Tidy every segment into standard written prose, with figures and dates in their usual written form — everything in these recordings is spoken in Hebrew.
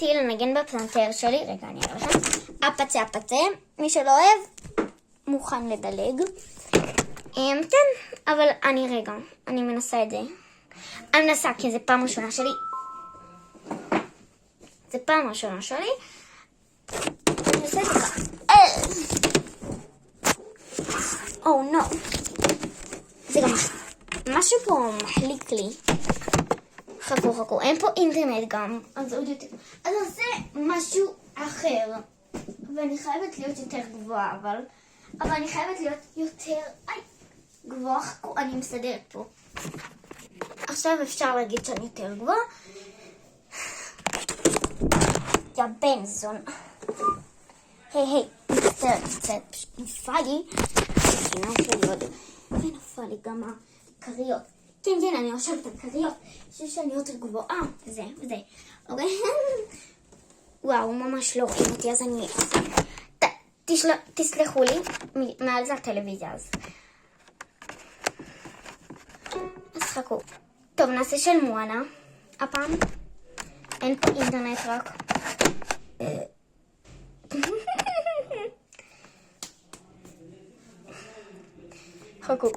איתי לנגן בפסנתר שלי. רגע, אני אראה לכם. הפצה הפצה. מי שלא אוהב, מוכן לדלג. כן, אבל אני מנסה את זה. אני מנסה, כי זה פעם ראשונה שלי. זה פעם ראשונה שלי. אני עושה את זה ככה. נו. זה גם משהו פה מחליק לי. חכו, אין פה אינטרנט גם. אז עוד יותר. אז אני עושה משהו אחר. ואני חייבת להיות יותר גבוהה, אבל אני חייבת להיות יותר גבוהה. חכו, אני מסדרת פה. עכשיו אפשר להגיד שאני יותר גבוהה. יא בן זון. היי, קצת פשוט נפל לי. ונפל לי גם הכריות. כן, אני חושבת על כריות. שאני יותר גבוהה. וזה. אוקיי? וואו, ממש לא רואים אותי, אז אני... תסלחו לי, מעל זה הטלוויזיה, אז חכו. טוב, נעשה של מואנה. הפעם. אין פה אינטרנט רק. חכו.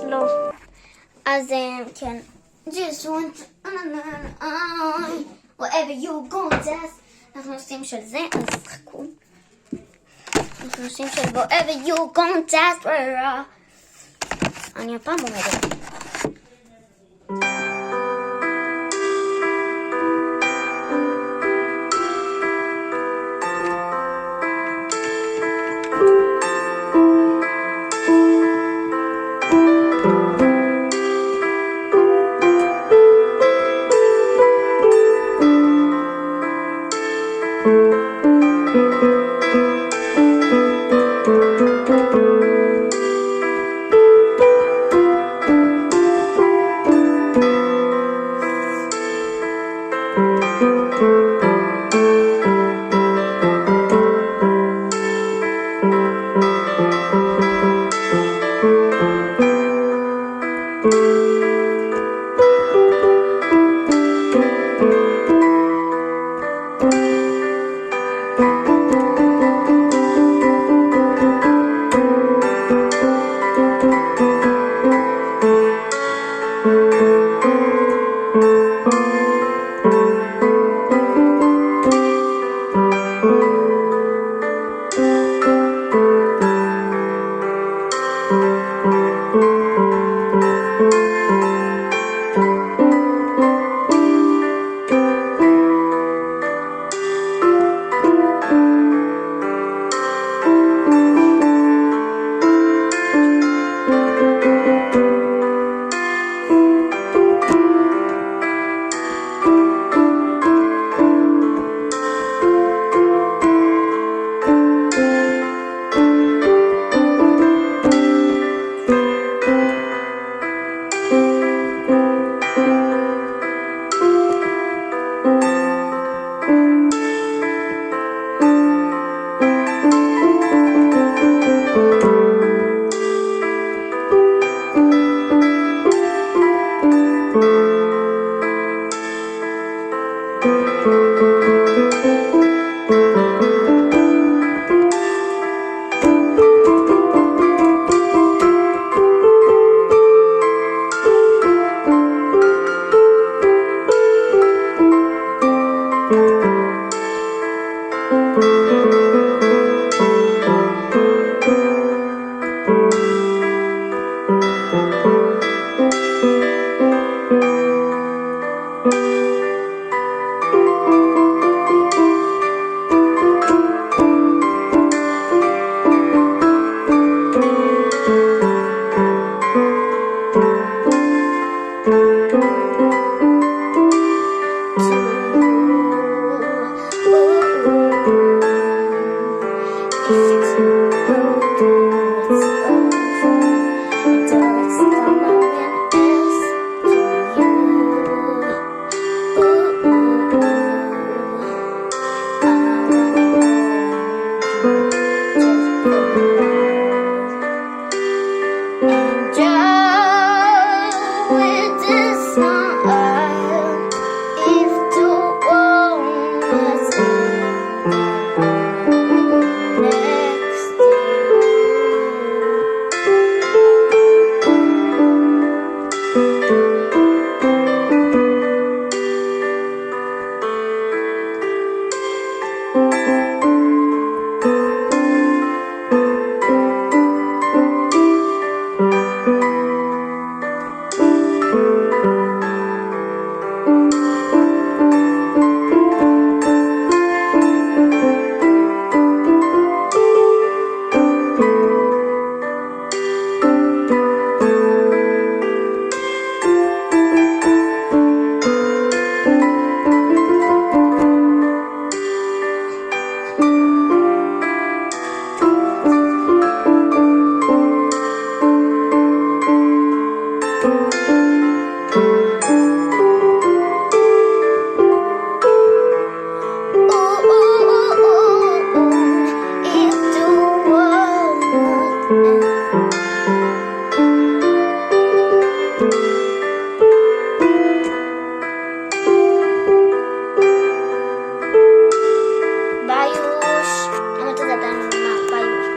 לא. אז כן. Just want wherever you go, אנחנו עושים של זה, אז חכו. אנחנו עושים של wherever you go, אני הפעם עומדת. Joe with the smile. If the world was next to if the world